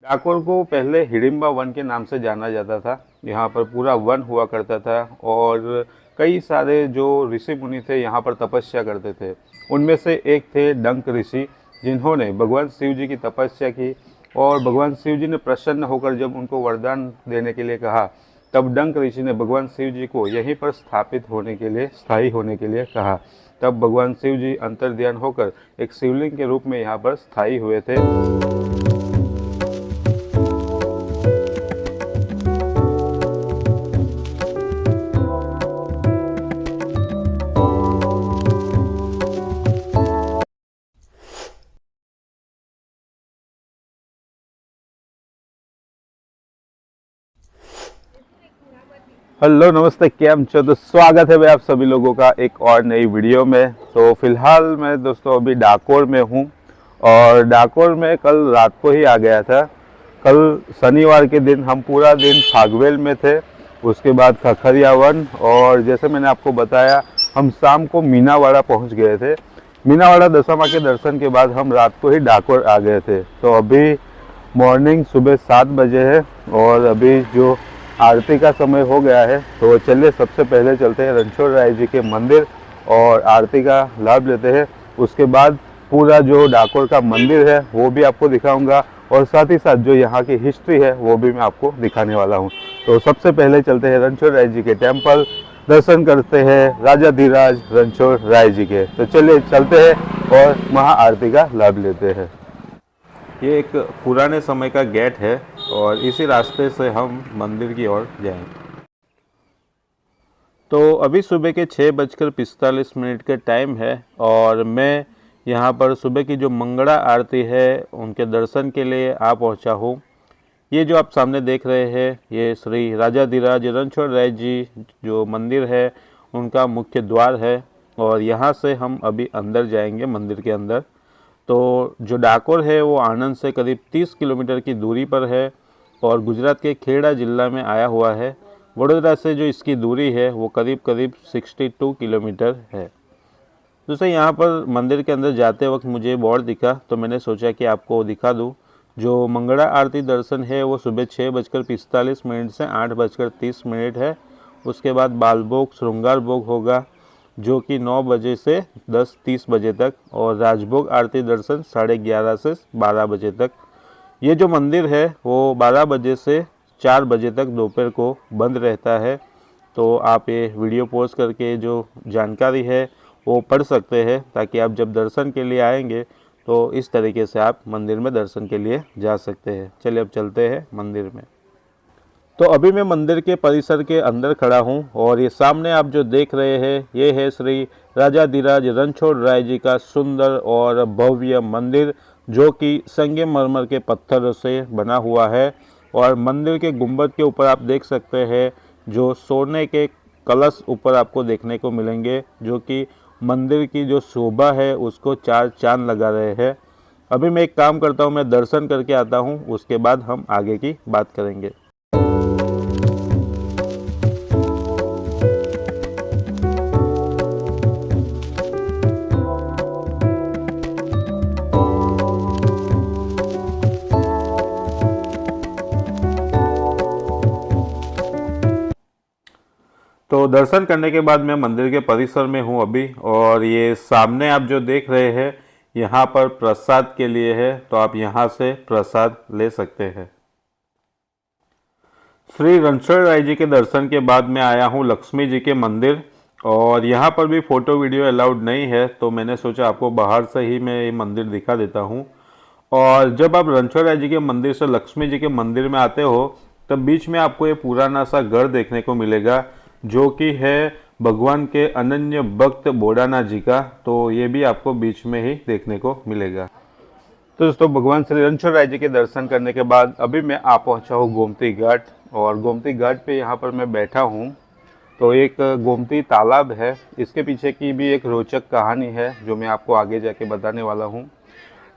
डाकोर को पहले हिडिंबा वन के नाम से जाना जाता था। यहाँ पर पूरा वन हुआ करता था और कई सारे जो ऋषि मुनि थे यहाँ पर तपस्या करते थे। उनमें से एक थे डंक ऋषि, जिन्होंने भगवान शिव जी की तपस्या की और भगवान शिव जी ने प्रसन्न होकर जब उनको वरदान देने के लिए कहा, तब डंक ऋषि ने भगवान शिव जी को यहीं पर स्थापित होने के लिए, स्थायी होने के लिए कहा। तब भगवान शिव जी अंतर्ध्यान होकर एक शिवलिंग के रूप में यहाँ पर स्थायी हुए थे। हेलो नमस्ते, केम छो। तो स्वागत है भाई आप सभी लोगों का एक और नई वीडियो में। तो फिलहाल मैं दोस्तों अभी डाकोर में हूँ और डाकोर में कल रात को ही आ गया था। कल शनिवार के दिन हम पूरा दिन फागवेल में थे, उसके बाद खखरिया वन, और जैसे मैंने आपको बताया हम शाम को मीनावाड़ा पहुँच गए थे। मीनावाड़ा दशा माँ के दर्शन के बाद हम रात को ही डाकोर आ गए थे। तो अभी मॉर्निंग सुबह 7 बजे है और अभी जो आरती का समय हो गया है। तो चलिए सबसे पहले चलते हैं रणछोड़ राय जी के मंदिर और आरती का लाभ लेते हैं। उसके बाद पूरा जो डाकोर का मंदिर है वो भी आपको दिखाऊंगा और साथ ही साथ जो यहाँ की हिस्ट्री है वो भी मैं आपको दिखाने वाला हूँ। तो सबसे पहले चलते हैं रणछोड़ राय जी के टेम्पल, दर्शन करते हैं राजाधिराज रणछोड़ राय जी के। तो चलिए चलते हैं और महाआरती का लाभ लेते हैं। ये एक पुराने समय का गेट है और इसी रास्ते से हम मंदिर की ओर जाएंगे। तो अभी सुबह के 6:45 का टाइम है और मैं यहाँ पर सुबह की जो मंगला आरती है उनके दर्शन के लिए आ पहुँचा हूँ। ये जो आप सामने देख रहे हैं ये श्री राजाधिराज रणछोड़ राय जी जो मंदिर है उनका मुख्य द्वार है और यहाँ से हम अभी अंदर जाएंगे मंदिर के अंदर। तो जो डाकोर है वो आनंद से करीब 30 किलोमीटर की दूरी पर है और गुजरात के खेड़ा जिला में आया हुआ है। वडोदरा से जो इसकी दूरी है वो करीब 62 किलोमीटर है। दूसरे यहाँ पर मंदिर के अंदर जाते वक्त मुझे बोर्ड दिखा तो मैंने सोचा कि आपको दिखा दूँ। जो मंगला आरती दर्शन है वो सुबह 6:45 से 8:30 है। उसके बाद बालभोग श्रृंगार भोग होगा जो कि 9 बजे से 10:30 बजे तक और राजभोग आरती दर्शन 11:30 से 12 बजे तक। ये जो मंदिर है वो 12 बजे से 4 बजे तक दोपहर को बंद रहता है। तो आप ये वीडियो पॉज करके जो जानकारी है वो पढ़ सकते हैं ताकि आप जब दर्शन के लिए आएंगे तो इस तरीके से आप मंदिर में दर्शन के लिए जा सकते हैं। चलिए अब चलते हैं मंदिर में। तो अभी मैं मंदिर के परिसर के अंदर खड़ा हूं और ये सामने आप जो देख रहे हैं ये है श्री राजाधिराज रणछोड़ राय जी का सुंदर और भव्य मंदिर जो कि संगमरमर के पत्थरों से बना हुआ है। और मंदिर के गुंबद के ऊपर आप देख सकते हैं जो सोने के कलश ऊपर आपको देखने को मिलेंगे जो कि मंदिर की जो शोभा है उसको 4 चांद लगा रहे हैं। अभी मैं एक काम करता हूँ, मैं दर्शन करके आता हूँ, उसके बाद हम आगे की बात करेंगे। तो दर्शन करने के बाद मैं मंदिर के परिसर में हूँ अभी और ये सामने आप जो देख रहे हैं यहाँ पर प्रसाद के लिए है, तो आप यहाँ से प्रसाद ले सकते हैं। श्री रणछोड़ राय जी के दर्शन के बाद मैं आया हूँ लक्ष्मी जी के मंदिर और यहाँ पर भी फ़ोटो वीडियो अलाउड नहीं है तो मैंने सोचा आपको बाहर से ही मैं ये मंदिर दिखा देता हूँ। और जब आप रणछोड़ राय जी के मंदिर से लक्ष्मी जी के मंदिर में आते हो तब बीच में आपको ये पुराना सा घर देखने को मिलेगा जो कि है भगवान के अनन्य भक्त बोडाना जी का। तो ये भी आपको बीच में ही देखने को मिलेगा। तो दोस्तों भगवान श्री रणछोड़ राय जी के दर्शन करने के बाद अभी मैं आ पहुंचा हूँ गोमती घाट और गोमती घाट पे यहाँ पर मैं बैठा हूँ। तो एक गोमती तालाब है, इसके पीछे की भी एक रोचक कहानी है जो मैं आपको आगे जाके बताने वाला हूँ।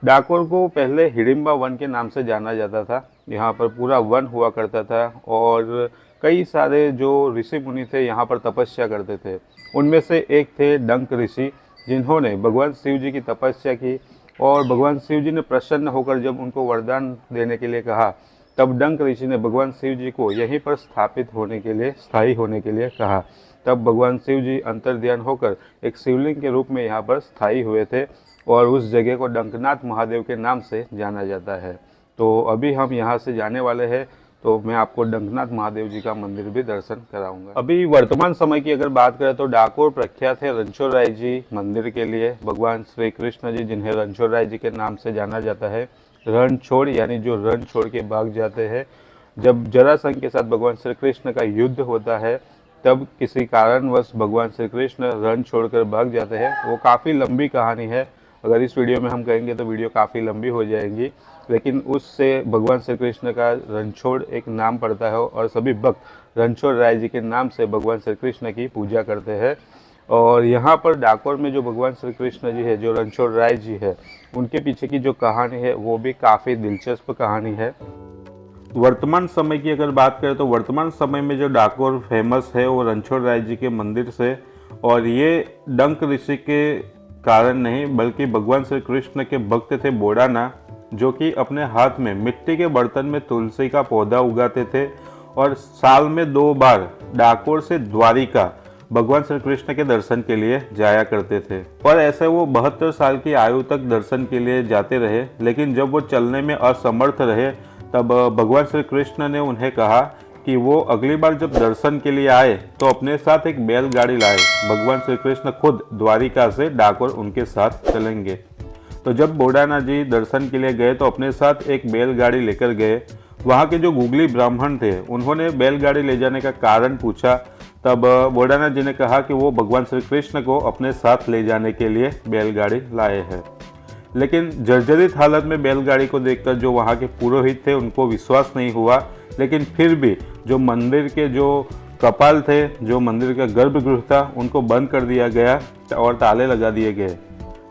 डाकोर को पहले हिडिंबा वन के नाम से जाना जाता था। यहाँ पर पूरा वन हुआ करता था और कई सारे जो ऋषि मुनि थे यहाँ पर तपस्या करते थे। उनमें से एक थे डंक ऋषि, जिन्होंने भगवान शिव जी की तपस्या की और भगवान शिव जी ने प्रसन्न होकर जब उनको वरदान देने के लिए कहा, तब डंक ऋषि ने भगवान शिव जी को यहीं पर स्थापित होने के लिए, स्थायी होने के लिए कहा। तब भगवान शिव जी अंतर्ध्यान होकर एक शिवलिंग के रूप में यहाँ पर स्थायी हुए थे और उस जगह को डंकनाथ महादेव के नाम से जाना जाता है। तो अभी हम यहाँ से जाने वाले हैं, तो मैं आपको डंकनाथ महादेव जी का मंदिर भी दर्शन कराऊंगा। अभी वर्तमान समय की अगर बात करें तो डाकोर प्रख्यात है रणछोड़ राय जी मंदिर के लिए। भगवान श्री कृष्ण जी, जिन्हें रणछोड़ राय जी के नाम से जाना जाता है, रणछोड़ यानी जो रण छोड़ के भाग जाते हैं। जब जरासंध के साथ भगवान श्री कृष्ण का युद्ध होता है, तब किसी कारणवश भगवान श्री कृष्ण रण छोड़कर भाग जाते हैं। वो काफ़ी लंबी कहानी है, अगर इस वीडियो में हम कहेंगे तो वीडियो काफ़ी लंबी हो जाएगी, लेकिन उससे भगवान श्री कृष्ण का रणछोड़ एक नाम पड़ता है और सभी भक्त रणछोड़ राय जी के नाम से भगवान श्री कृष्ण की पूजा करते हैं। और यहाँ पर डाकोर में जो भगवान श्री कृष्ण जी है, जो रणछोड़ राय जी है, उनके पीछे की जो कहानी है वो भी काफ़ी दिलचस्प कहानी है। वर्तमान समय की अगर बात करें तो वर्तमान समय में जो डाकोर फेमस है वो रणछोड़ राय जी के मंदिर से, और ये डंक ऋषि के कारण नहीं बल्कि भगवान श्री कृष्ण के भक्त थे बोडाना, जो कि अपने हाथ में मिट्टी के बर्तन में तुलसी का पौधा उगाते थे और साल में 2 बार डाकोर से द्वारिका भगवान श्री कृष्ण के दर्शन के लिए जाया करते थे। और ऐसे वो 72 साल की आयु तक दर्शन के लिए जाते रहे, लेकिन जब वो चलने में असमर्थ रहे, तब भगवान श्री कृष्ण ने उन्हें कहा कि वो अगली बार जब दर्शन के लिए आए तो अपने साथ एक बैलगाड़ी लाए। भगवान श्री कृष्ण खुद द्वारिका से डाकोर उनके साथ चलेंगे। तो जब बोडाना जी दर्शन के लिए गए तो अपने साथ एक बैलगाड़ी लेकर गए। वहाँ के जो गुगली ब्राह्मण थे उन्होंने बैलगाड़ी ले जाने का कारण पूछा। तब बोडाना जी ने कहा कि वो भगवान श्री कृष्ण को अपने साथ ले जाने के लिए बैलगाड़ी लाए हैं। लेकिन जर्जरित हालत में बैलगाड़ी को देखकर जो वहाँ के पुरोहित थे उनको विश्वास नहीं हुआ, लेकिन फिर भी जो मंदिर के जो कपाल थे, जो मंदिर का गर्भगृह था, उनको बंद कर दिया गया और ताले लगा दिए गए।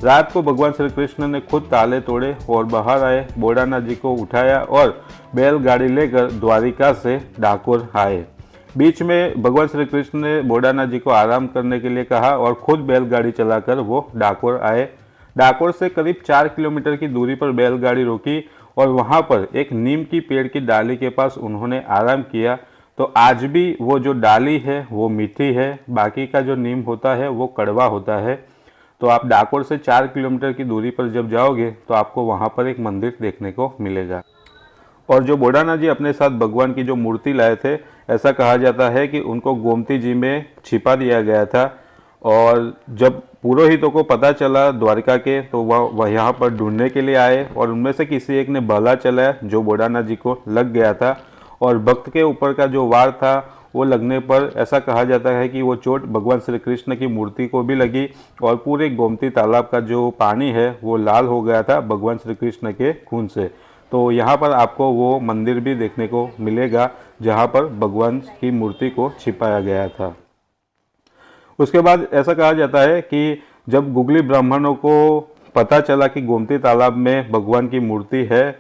रात को भगवान श्री कृष्ण ने खुद ताले तोड़े और बाहर आए, बोडाना जी को उठाया और बैलगाड़ी लेकर द्वारिका से डाकोर आए। बीच में भगवान श्री कृष्ण ने बोडाना जी को आराम करने के लिए कहा और खुद बैलगाड़ी चलाकर वो डाकोर आए। डाकोर से करीब 4 किलोमीटर की दूरी पर बैलगाड़ी रोकी और वहाँ पर एक नीम की पेड़ की डाली के पास उन्होंने आराम किया। तो आज भी वो जो डाली है वो मीठी है, बाकी का जो नीम होता है वो कड़वा होता है। तो आप डाकोर से 4 किलोमीटर की दूरी पर जब जाओगे तो आपको वहाँ पर एक मंदिर देखने को मिलेगा। और जो बोडाना जी अपने साथ भगवान की जो मूर्ति लाए थे, ऐसा कहा जाता है कि उनको गोमती जी में छिपा दिया गया था। और जब पुरोहितों को पता चला द्वारिका के, तो वह यहाँ पर ढूंढने के लिए आए और उनमें से किसी एक ने भाला चलाया जो बोडाना जी को लग गया था। और भक्त के ऊपर का जो वार था वो लगने पर ऐसा कहा जाता है कि वो चोट भगवान श्री कृष्ण की मूर्ति को भी लगी और पूरे गोमती तालाब का जो पानी है वो लाल हो गया था भगवान श्री कृष्ण के खून से। तो यहाँ पर आपको वो मंदिर भी देखने को मिलेगा जहाँ पर भगवान की मूर्ति को छिपाया गया था। उसके बाद ऐसा कहा जाता है कि जब गुगली ब्राह्मणों को पता चला कि गोमती तालाब में भगवान की मूर्ति है,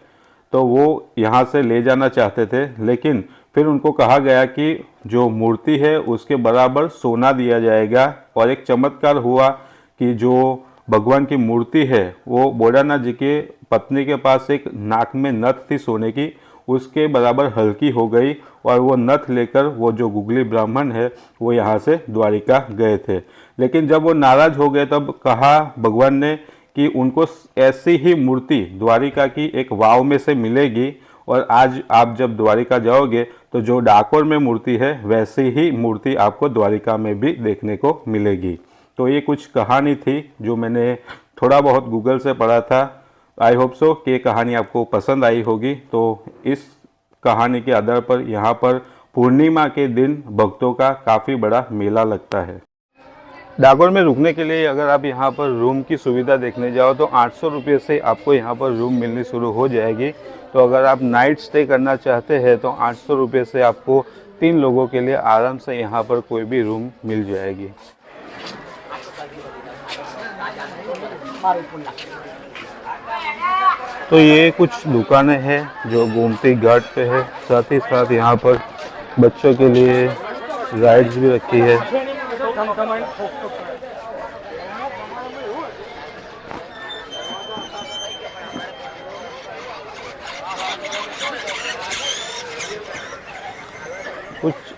तो वो यहाँ से ले जाना चाहते थे, लेकिन फिर उनको कहा गया कि जो मूर्ति है उसके बराबर सोना दिया जाएगा। और एक चमत्कार हुआ कि जो भगवान की मूर्ति है वो बोडाना जी के पत्नी के पास एक नाक में नथ थी सोने की, उसके बराबर हल्की हो गई और वो नथ लेकर वो जो गुगली ब्राह्मण है वो यहाँ से द्वारिका गए थे। लेकिन जब वो नाराज हो गए तब कहा भगवान ने कि उनको ऐसी ही मूर्ति द्वारिका की एक वाव में से मिलेगी, और आज आप जब द्वारिका जाओगे तो जो डाकोर में मूर्ति है वैसी ही मूर्ति आपको द्वारिका में भी देखने को मिलेगी। तो ये कुछ कहानी थी जो मैंने थोड़ा बहुत गूगल से पढ़ा था। आई होप सो कि कहानी आपको पसंद आई होगी। तो इस कहानी के आधार पर यहाँ पर पूर्णिमा के दिन भक्तों का काफ़ी बड़ा मेला लगता है। डाकोर में रुकने के लिए अगर आप यहाँ पर रूम की सुविधा देखने जाओ तो 800 रुपये से आपको यहाँ पर रूम मिलनी शुरू हो जाएगी। तो अगर आप नाइट स्टे करना चाहते हैं तो 800 रुपये से आपको 3 लोगों के लिए आराम से यहाँ पर कोई भी रूम मिल जाएगी। तो ये कुछ दुकानें हैं जो गोमती घाट पे है, साथ ही साथ यहाँ पर बच्चों के लिए राइड्स भी रखी है।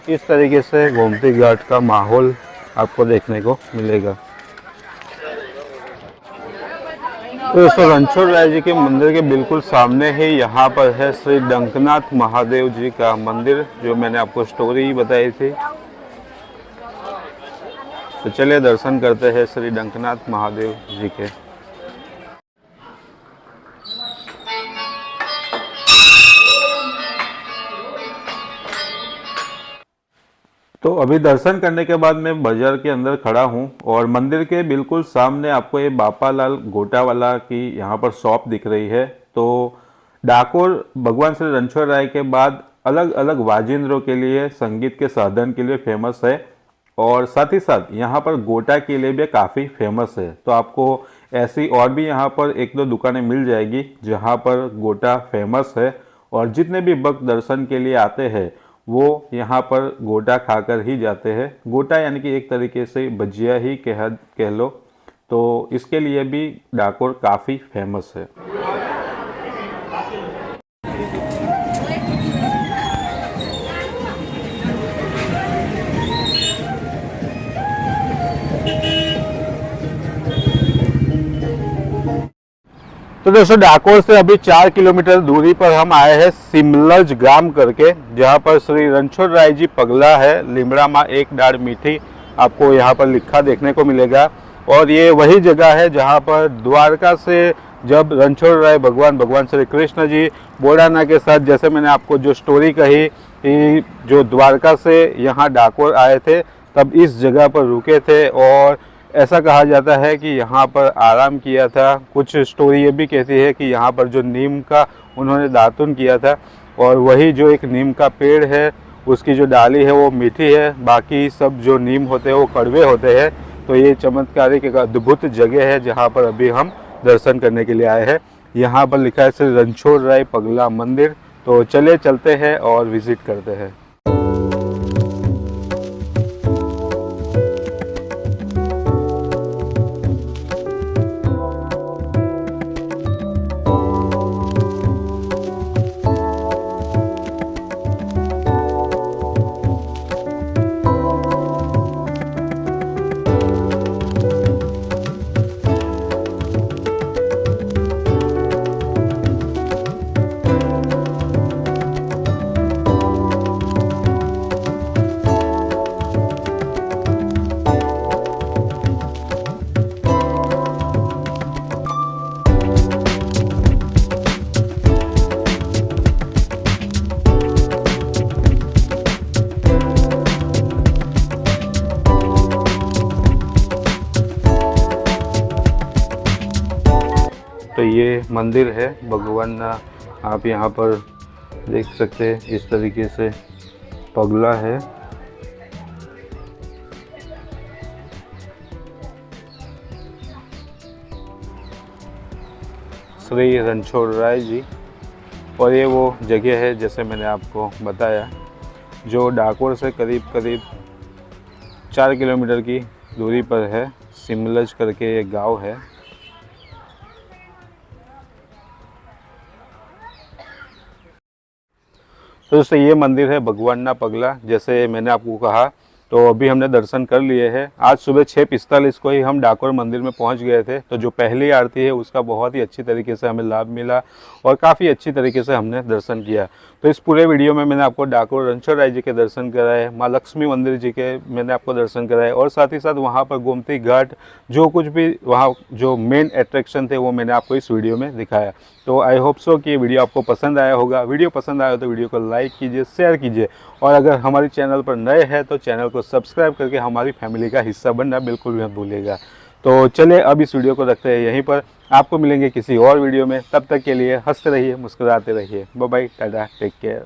इस तरीके से गोमती घाट का माहौल आपको देखने को मिलेगा। तो दोस्तों रणछोड़ राय जी के मंदिर के बिल्कुल सामने ही यहाँ पर है श्री डंकनाथ महादेव जी का मंदिर, जो मैंने आपको स्टोरी बताई थी। तो चलिए दर्शन करते हैं श्री डंकनाथ महादेव जी के। तो अभी दर्शन करने के बाद मैं बाजार के अंदर खड़ा हूं और मंदिर के बिल्कुल सामने आपको ये बापालाल गोटावाला की यहाँ पर शॉप दिख रही है। तो डाकोर भगवान श्री रणछोड़ राय के बाद अलग अलग वाजिंद्रों के लिए, संगीत के साधन के लिए फेमस है और साथ ही साथ यहाँ पर गोटा के लिए भी काफ़ी फेमस है। तो आपको ऐसी और भी यहाँ पर एक दो दुकानें मिल जाएगी जहाँ पर गोटा फेमस है और जितने भी भक्त दर्शन के लिए आते हैं वो यहाँ पर गोटा खाकर ही जाते हैं। गोटा यानी कि एक तरीके से भजिया ही कह लो, तो इसके लिए भी डाकोर काफ़ी फेमस है। तो दोस्तों डाकोर से अभी 4 किलोमीटर दूरी पर हम आए हैं सिमलज ग्राम करके, जहाँ पर श्री रणछोड़ राय जी पगला है, लिमड़ा माँ एक डाढ़ मीठी आपको यहाँ पर लिखा देखने को मिलेगा। और ये वही जगह है जहाँ पर द्वारका से जब रणछोड़ राय भगवान श्री कृष्ण जी बोड़ाना के साथ, जैसे मैंने आपको जो स्टोरी कही कि जो द्वारका से यहाँ डाकोर आए थे तब इस जगह पर रुके थे और ऐसा कहा जाता है कि यहाँ पर आराम किया था। कुछ स्टोरी ये भी कहती है कि यहाँ पर जो नीम का उन्होंने दातुन किया था और वही जो एक नीम का पेड़ है उसकी जो डाली है वो मीठी है, बाकी सब जो नीम होते हैं वो कड़वे होते हैं। तो ये चमत्कारिक एक अद्भुत जगह है जहाँ पर अभी हम दर्शन करने के लिए आए हैं। यहाँ पर लिखा है श्री रणछोड़ राय पगला मंदिर। तो चले चलते हैं और विजिट करते हैं। तो ये मंदिर है भगवान, आप यहाँ पर देख सकते हैं इस तरीके से पगला है। श्री रणछोड़ राय जी, और ये वो जगह है जैसे मैंने आपको बताया जो डाकोर से करीब 4 किलोमीटर की दूरी पर है। सिमलज करके एक गांव है। तो दोस्तों ये मंदिर है भगवान पगला, जैसे मैंने आपको कहा। तो अभी हमने दर्शन कर लिए हैं। आज सुबह 6:45 को ही हम डाकोर मंदिर में पहुंच गए थे। तो जो पहली आरती है उसका बहुत ही अच्छी तरीके से हमें लाभ मिला और काफ़ी अच्छी तरीके से हमने दर्शन किया। तो इस पूरे वीडियो में मैंने आपको डाकोर रणछोड़ राय जी के दर्शन कराए, माँ लक्ष्मी मंदिर जी के मैंने आपको दर्शन कराए और साथ ही साथ वहाँ पर गोमती घाट जो कुछ भी वहाँ जो मेन अट्रैक्शन थे वो मैंने आपको इस वीडियो में दिखाया। तो आई होप सो कि ये वीडियो आपको पसंद आया होगा। वीडियो पसंद आया तो वीडियो को लाइक कीजिए, शेयर कीजिए और अगर हमारे चैनल पर नए हैं तो चैनल को सब्सक्राइब करके हमारी फैमिली का हिस्सा बनना बिल्कुल भी मत भूलिएगा। तो चलिए अब इस वीडियो को रखते हैं यहीं पर। आपको मिलेंगे किसी और वीडियो में, तब तक के लिए हंसते रहिए, मुस्कुराते रहिए। Bye bye, tata, take care.